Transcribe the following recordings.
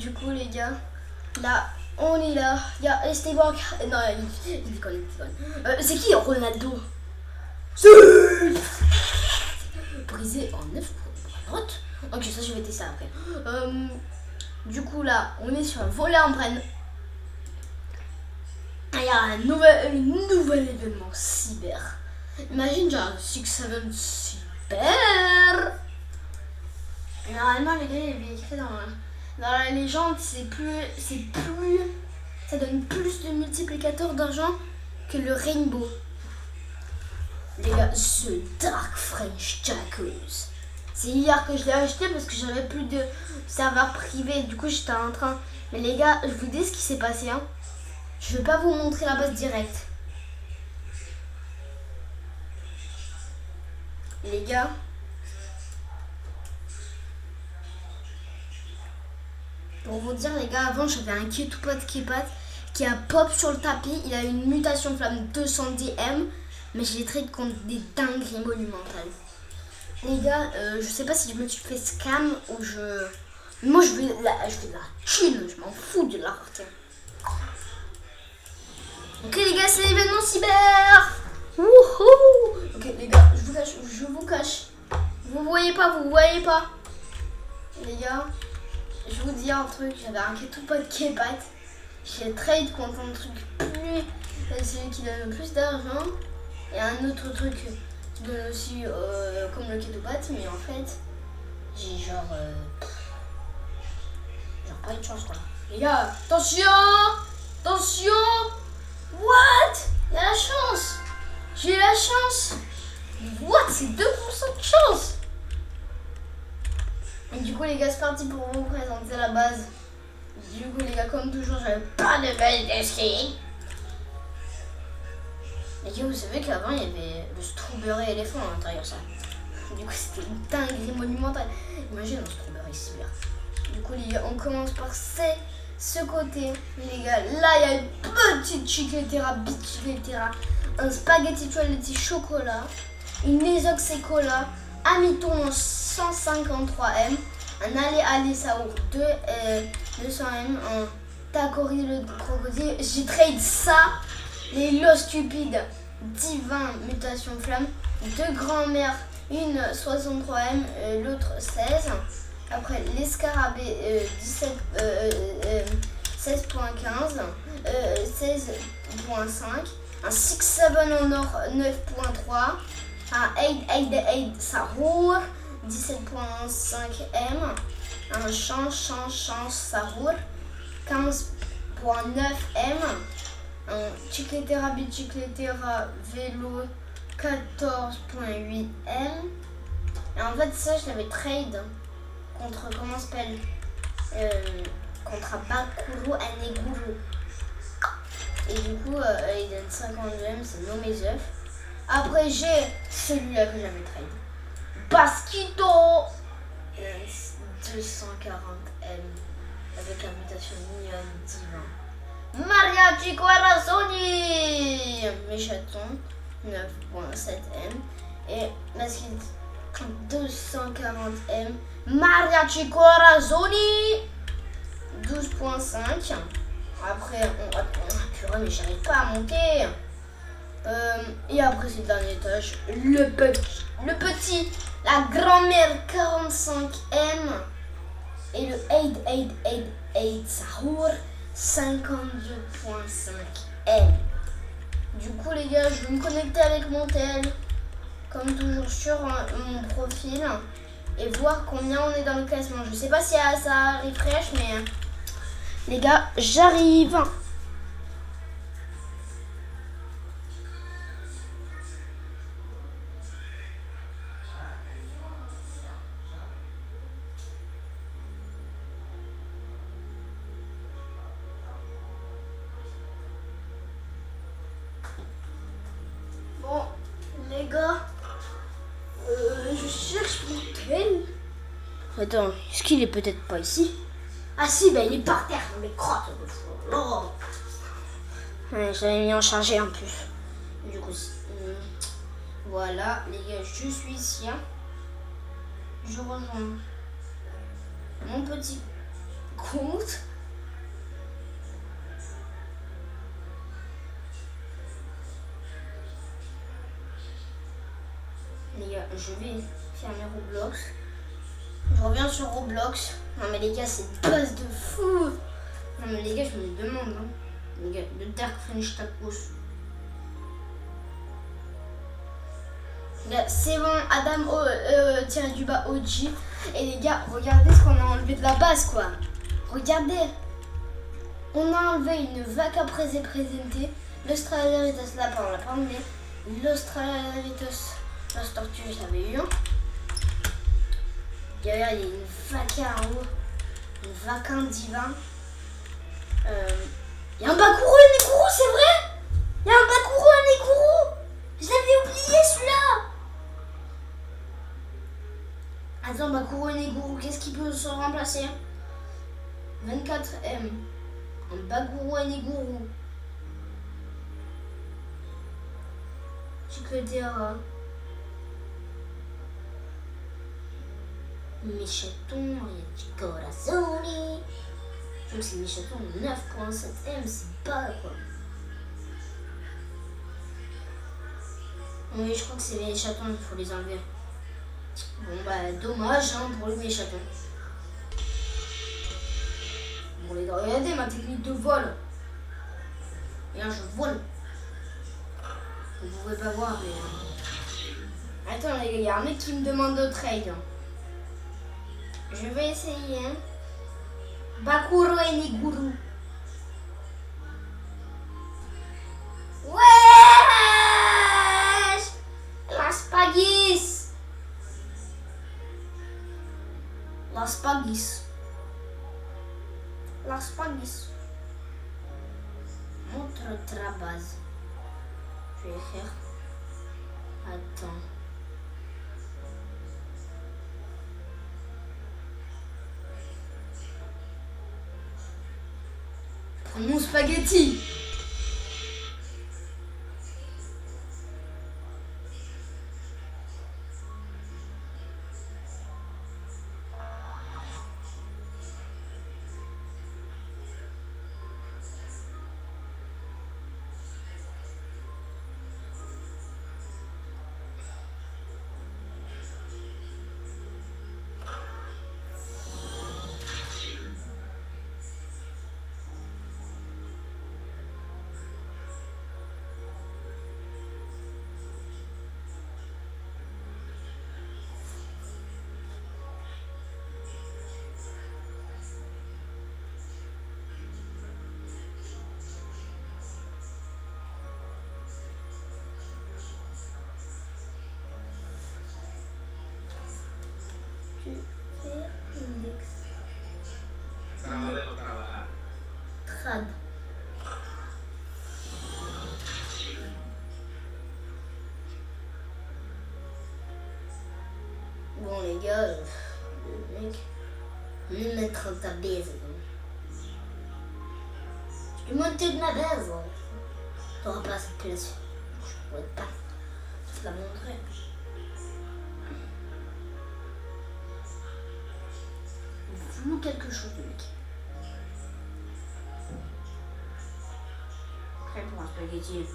Du coup, les gars, là, on est là. Il y a Esteban. Non, il déconne. C'est qui Ronaldo? Brisé en 9 pour note. Ok, ça, je vais tester après. Du coup, là, on est sur un volet en brenne. Il y a un nouvel événement cyber. Imagine, genre, 6-7 cyber. Normalement, les gars, il avait écrit dans la légende, ça donne plus de multiplicateurs d'argent que le rainbow. Les gars, The Dark French Tacos. C'est hier que je l'ai acheté parce que j'avais plus de serveur privé. Du coup, j'étais en train. Mais les gars, je vous dis ce qui s'est passé. Hein. Je vais pas vous montrer la base directe. Les gars. Pour vous dire, les gars, avant, j'avais un Ketupat qui a pop sur le tapis. Il a une mutation flamme 210M. Mais je l'ai traité contre des dingueries monumentales. Les gars, je sais pas si je me suis fait scam ou je... Moi, je veux de la thune. Je m'en fous de la tiens. Ok, les gars, c'est l'événement cyber. Wouhou. Ok, les gars, je vous cache. Vous voyez pas. Les gars, je vous dis un truc. J'avais un Ketupat. J'ai trade contre un truc plus... celui qui donne le plus d'argent. Et un autre truc qui donne aussi comme le Ketupat, mais en fait, j'ai genre pas eu de chance quoi. Les gars, attention. What? Il y a la chance. J'ai eu la chance. What? C'est 2% de chance. Et du coup les gars, c'est parti pour vous présenter la base. Du coup les gars, comme toujours, j'avais pas de base de ski. Et vous savez qu'avant il y avait le strawberry éléphant à l'intérieur ça. Du coup c'était une dinguerie monumentale. Imagine un strawberry cyber. Du coup les gars, on commence par ce côté. Les gars, là il y a une petite chicletera, bichicletera, un spaghetti toiletti chocolat, une Esox cola, un miton 153M, un allé saour 200M, un takori le crocodile. J'ai trade ça. Les lots stupides, divin mutation flamme, deux grands-mères, une 63M, l'autre 16. Après les scarabées 16.15, 16.5, un 6-7 en or 9.3, un 8 Sarour 17.5M, un chance Sarour 15.9M. Un Chicletera Bichicletera Vélo 14.8M. Et en fait ça je l'avais trade contre comment s'appelle contre Bakuro Aneguru. Et du coup il donne 52M, c'est non mes œufs. Après j'ai celui-là que j'avais trade. Basquito 240M avec la mutation mignonne divin. Mariachi Corazoni, mes chatons 9.7M et Masquid 240M, Mariachi Corazoni 12.5. Après purée mais j'arrive pas à monter. Et après c'est le dernier étage, le petit, la grand-mère 45M et le 8 Sahour 52.5M. Du coup les gars, je vais me connecter avec mon tel comme toujours sur mon profil et voir combien on est dans le classement. Je sais pas si ça refresh, mais les gars, j'arrive. Les gars, je cherche mon tel. Attends, est-ce qu'il est peut-être pas ici? Ah si, bah il est par terre, mais crotte de fou. Oh. Ouais, je l'avais mis en chargé en plus. Du coup, voilà, les gars, je suis ici. Je rejoins mon petit compte. Les gars, je vais fermer Roblox. Je reviens sur Roblox. Non mais les gars, c'est une base de fou. Non mais les gars, je me demande. Hein. Les gars, le Dark French Tacos. C'est bon, Adam tiré du bas OG. Et les gars, regardez ce qu'on a enlevé de la base quoi. Regardez. On a enlevé une vaca présentée. L'Australaritas lapin, on l'a pas enlevé. L'Australaritas, la tortue, je l'avais eu. Il y a une vaca en haut. Une vaca divin. Il y a un Bakuro et Nekuru, c'est vrai. Il y a un Bakuro et Nekuru. Je l'avais oublié celui-là. Attends, Bakuro et Neguru, qu'est-ce qui peut se remplacer? 24M. Un Bakuro et Neguru. Chicotera. Mes chatons, Corazoni. Je crois que c'est mes chatons 9.7M, c'est pas quoi. Oui, je crois que c'est les chatons, il faut les enlever. Bon bah dommage hein, pour les chatons. Bon les gars, regardez ma technique de vol. Regarde, je vole. Vous pouvez pas voir mais... Attends les gars, il y a un mec qui me demande de trade. Je vais essayer. Hein. Bakuro et Neguru. Ouais, Las Pagis. Las Pagis. Las Pagis. Montre ta base. Je vais faire. Attends. Je prends mon spaghetti. Trad. Bon les gars, le mec, me mettre ta baise. Tu montes de ma base. T'auras pas cette place. Je pourrais pas te la montrer. Flou quelque chose le mec. Prêt pour un spaghetti.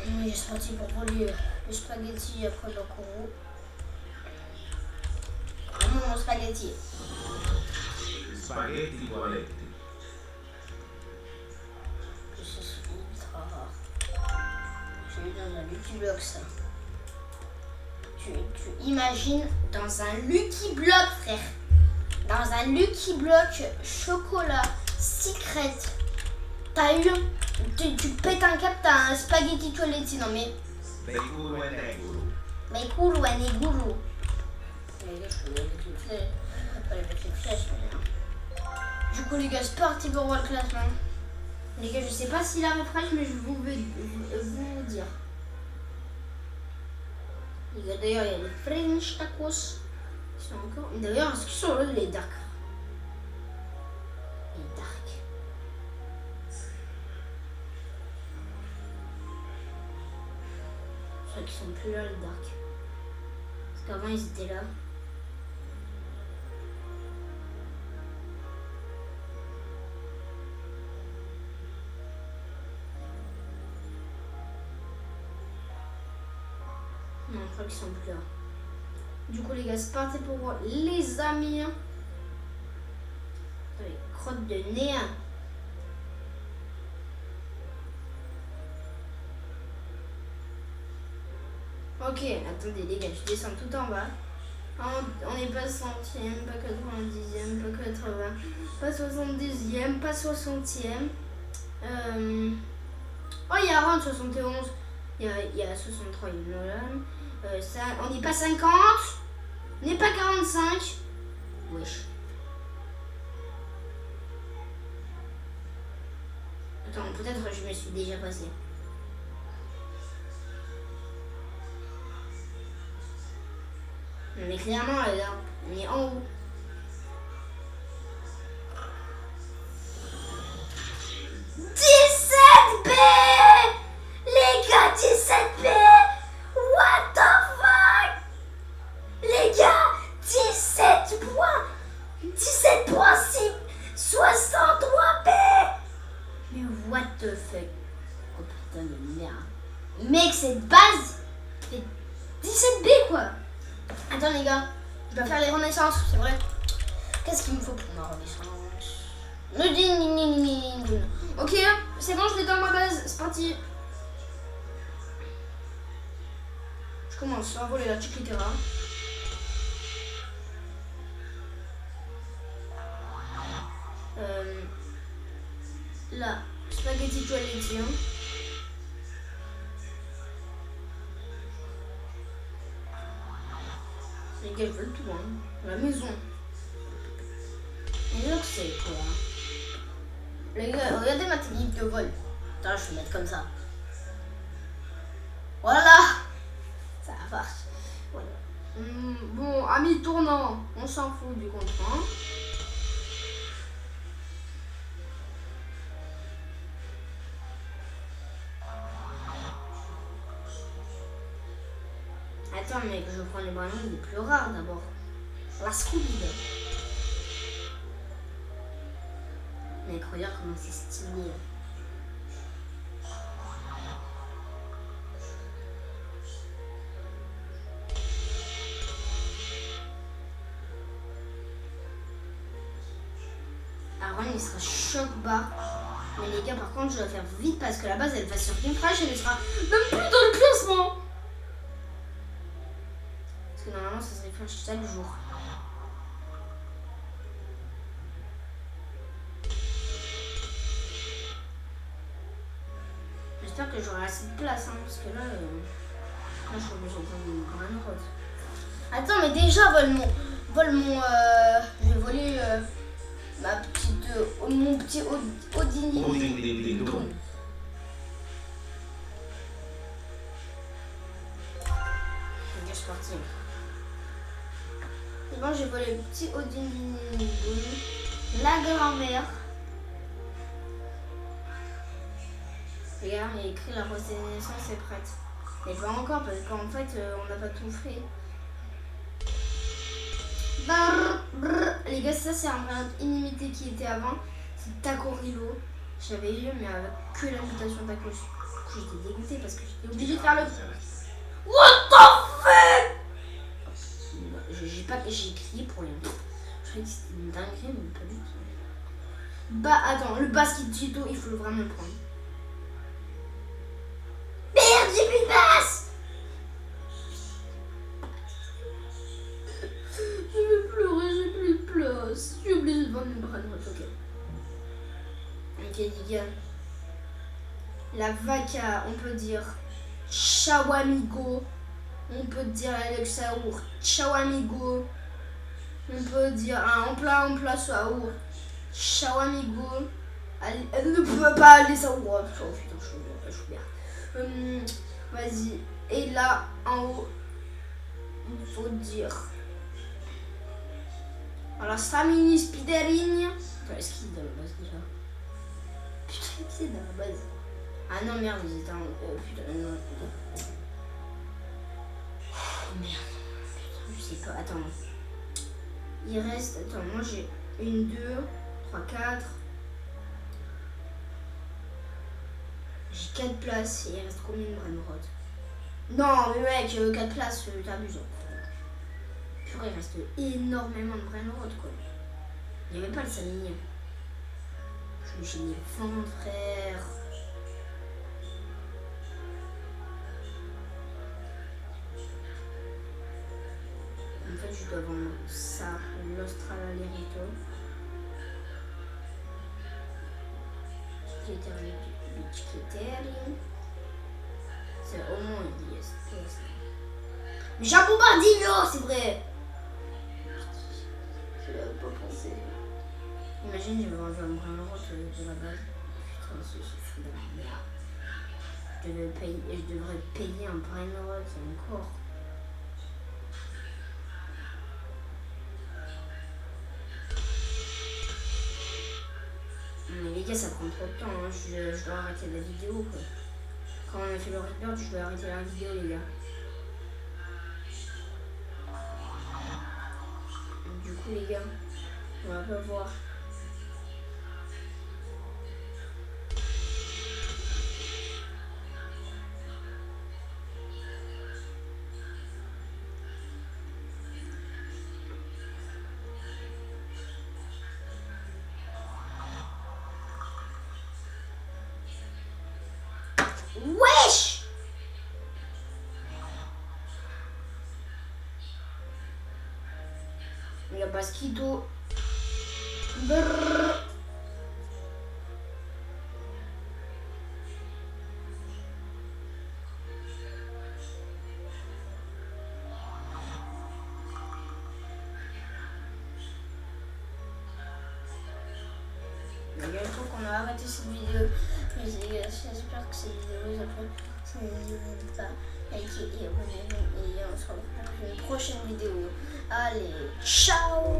Oui, c'est parti pour voler le spaghetti après le Bakuro. Mon spaghetti. Spaghetti toiletti. C'est ultra rare. J'ai eu dans un Lucky Block ça. Tu imagines dans un Lucky Block, frère. Dans un Lucky Block chocolat secret. T'as eu. Tu pètes un cap, t'as un spaghetti toiletti. Non mais. Bakuro e Neguru. Bakuro et Neguru. Les gars, je peux les mettre une flèche. Je peux pas les mettre une flèche, mais... Du coup, les gars, c'est parti pour voir le classement. Les gars, je sais pas s'il a refresh, mais je vais vous dire. Les gars, d'ailleurs, il y a les French Tacos. Ils sont encore. D'ailleurs, est-ce qu'ils sont là, les Dark? Les Dark. 1, crois qu'ils sont plus là, les Dark. Parce qu'avant, ils étaient là. Non, je crois qu'ils sont plus là. Du coup, les gars, c'est parti pour les amis. Les crottes de nez. Ok, attendez les gars, je descends tout en bas. On n'est pas centième, pas 90e, pas 80, pas 70e, pas 60e. Oh, il y a Ron 71, il y a 63, il y a Nolan. On n'est pas 50, on n'est pas 45. Wesh. Attends, peut-être je me suis déjà passé. Mais clairement, là, on est en haut. B les gars, 17B. What the fuck? Les gars, 17 points. 17 points, 63B. Mais what the fuck? Oh putain de merde. Mec, cette base fait 17B quoi. Attends les gars, je dois faire les renaissances, c'est vrai. Qu'est-ce qu'il me faut pour ma renaissance? Ok, c'est bon, je l'ai dans ma base, c'est parti. Je commence à voler la chiquitera. Là, spaghetti toilettier. Les gars, je veux le tout, hein. La maison. Et donc, c'est quoi? Les gars, regardez ma technique de vol. Attends, je vais mettre comme ça. Voilà. Ça marche. Voilà. Bon, amis tournant, on s'en fout du contrat. Attends, mec, je prends les ballons les plus rares d'abord. La Scooby. Mec, regarde comment c'est stylé. Aaron, il sera choc bas. Mais les gars, par contre, je dois faire vite parce que la base, elle va sur Game Crash et elle sera même plus dans le classement. Parce que normalement, ça serait Crash chaque jour. J'espère que j'aurai assez de place, hein, parce que là, je suis obligée de prendre une grande route. Attends, mais déjà, je vais voler mon petit Odini. Odini. Ok, je suis partie. C'est bon, j'ai volé le petit Odini. La grand-mère. Regarde, il y a écrit la renaissance est prête. Mais pas encore parce qu'en fait on n'a pas tout fait. Brrr, brrr. Les gars, ça c'est un brand illimité qui était avant. C'est Tacorilo. J'avais eu mais avec que la mutation Taco. J'étais dégoûtée parce que j'étais obligée de faire le... What the fuck? J'ai crié pour rien. Je croyais que c'était une dinguerie mais pas du tout. Bah attends, le basket Tito, il faut vraiment le prendre. Merde, j'ai plus de place. Je vais pleurer, j'ai plus de place. Je suis obligée de vendre une brand. Ok les gars. La vaca, on peut dire ciao amigo. On peut dire Alexaour, ciao amigo. On peut dire un plat saour, ciao amigo. Elle ne peut pas aller saour. Oh putain, je suis bien. Vas-y. Et là, en haut, il faut dire. Alors, Samini Spiderin. Attends, est-ce qu'il est dans la base déjà? Putain, il est dans la base. Ah non, merde, ils étaient en. Putain, non. combien? Putain, je sais pas. Attends. Il reste. Attends, moi j'ai 1, 2, 3, 4. J'ai 4 places et il reste combien de Brainrot? Non, mais mec, 4 places, t'abuses. Purée, il reste énormément de Brainrot quoi. Il n'y avait pas le Samy. Je me suis mis le fond, frère. En fait, je dois vendre ça, l'Australerito. Qui était c'est au moins une espèce. Mais j'ai un bombardillo, c'est vrai. Je l'avais pas pensé. Imagine, je vais vendre un Brainrot de la base. Putain, c'est fou de la merde. Je devrais payer un Brainrot encore. Mais les gars, ça prend trop de temps, hein. Je dois arrêter la vidéo quoi. Quand on a fait le rebirth, je dois arrêter la vidéo les gars. Du coup les gars, on va pas voir. Wesh! Il y a Basquito. Brrr. Les gars, il faut qu'on a arrêté cette vidéo. J'espère que cette vidéo vous a plu. Si n'hésitez pas à liker et abonnez-vous. Et on se retrouve dans une prochaine vidéo. Allez, ciao!